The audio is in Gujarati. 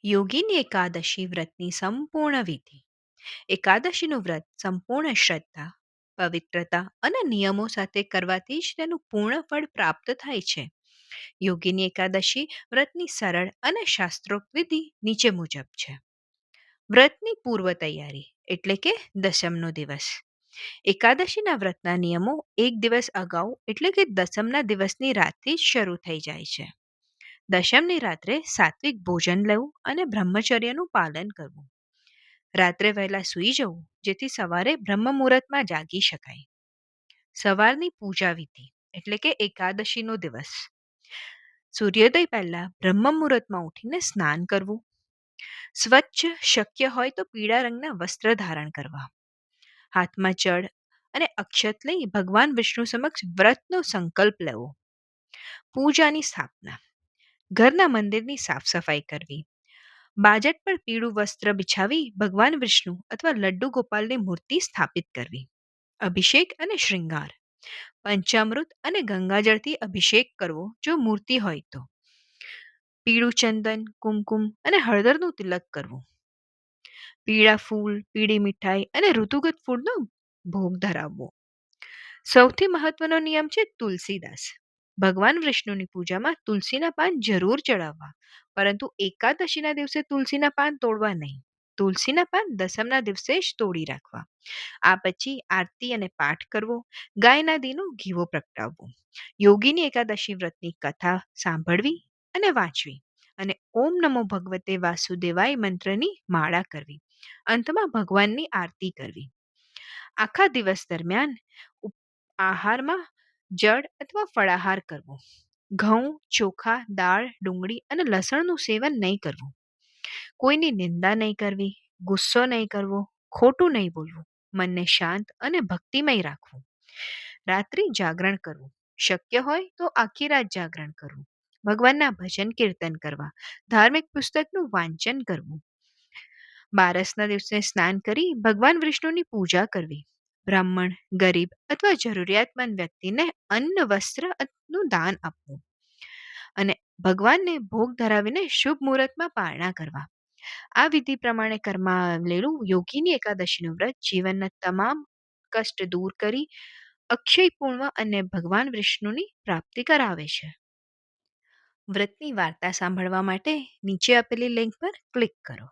યોગીની એકાદશી વ્રતની સંપૂર્ણ વિધિ. એકાદશીનું વ્રત સંપૂર્ણ શ્રદ્ધા, પવિત્રતા અને નિયમો સાથે કરવાથી જ તેનું પૂર્ણ ફળ પ્રાપ્ત થાય છે. યોગીની એકાદશી વ્રતની સરળ અને શાસ્ત્રોક્ત વિધિ નીચે મુજબ છે. વ્રતની પૂર્વ તૈયારી એટલે કે દશમનો દિવસ. એકાદશીના વ્રતના નિયમો એક દિવસ અગાઉ એટલે કે દસમના દિવસની રાતથી જ શરૂ થઈ જાય છે. દશમની રાત્રે સાત્વિક ભોજન લેવું અને બ્રહ્મચર્યનું પાલન કરવું. રાત્રે વહેલા સૂઈ જવું જેથી સવારે બ્રહ્મ મુહૂર્તમાં જાગી શકાય. સવારની પૂજા વિધિ એટલે કે એકાદશીનો દિવસ. સૂર્યોદય પહેલા બ્રહ્મ મુહૂર્તમાં ઉઠીને સ્નાન કરવું. સ્વચ્છ શક્ય હોય તો પીળા રંગના વસ્ત્ર ધારણ કરવા. હાથમાં જળ અને અક્ષત લઈ ભગવાન વિષ્ણુ સમક્ષ વ્રતનો સંકલ્પ લેવો. પૂજાની સ્થાપના. ઘરના મંદિરની સાફ સફાઈ કરવી. બાજટ પર પીળું વસ્ત્ર બિછાવી ભગવાન વિષ્ણુ અથવા લડ્ડુ ગોપાલની મૂર્તિ સ્થાપિત કરવી. અભિષેક અને શૃંગાર. પંચામૃત અને ગંગાજળથી અભિષેક કરવો જો મૂર્તિ હોય તો. પીળું ચંદન, કુમકુમ અને હળદરનું તિલક કરવું. પીળા ફૂલ, પીળી મીઠાઈ અને ઋતુગત ફૂલનો ભોગ ધરાવવો. સૌથી મહત્વનો નિયમ છે તુલસીદાસ. ભગવાન વિષ્ણુની પૂજામાં તુલસીના પાન જરૂર ચડાવવા, પરંતુ એકાદશીના દિવસે તુલસીના પાન તોડવા નહીં. તુલસીના પાન દસમના દિવસે જ તોડી રાખવા. આ પછી આરતી અને પાઠ કરવો. ગાયના દીનો ઘીવો પ્રગટાવવો. યોગીની એકાદશી વ્રતની કથા સાંભળવી અને વાંચવી અને ઓમ નમો ભગવતે વાસુદેવાય મંત્રની માળા કરવી. અંતમાં ભગવાનની આરતી કરવી. આખા દિવસ દરમિયાન આહારમાં જળ અથવા ફળાહાર કરવો. ઘઉં, ચોખા, દાળ, ડુંગળી અને લસણનું સેવન નહીં કરવું. કોઈની નિંદા નહીં કરવી, ગુસ્સો નહીં કરવો, ખોટું નહીં બોલવું. મનને શાંત અને ભક્તિમય રાખવું. રાત્રિ જાગરણ કરવું. શક્ય હોય તો આખી રાત જાગરણ કરવું. ભગવાનના ભજન કીર્તન કરવા. ધાર્મિક પુસ્તકનું વાંચન કરવું. બારસના દિવસે સ્નાન કરી ભગવાન વિષ્ણુની પૂજા કરવી. બ્રાહ્મણ, ગરીબ અથવા જરૂરિયાતમંદ વ્યક્તિને અન્ન, વસ્ત્ર નું દાન આપવું અને ભગવાનને ભોગ ધરાવીને શુભ મુહૂર્તમાં પારણા કરવા. આ વિધિ પ્રમાણે કરવામાં આવેલું યોગીની એકાદશીનું વ્રત જીવનના તમામ કષ્ટ દૂર કરી અક્ષય પૂર્ણ અને ભગવાન વિષ્ણુની પ્રાપ્તિ કરાવે છે. વ્રતની વાર્તા સાંભળવા માટે નીચે આપેલી લિંક પર ક્લિક કરો.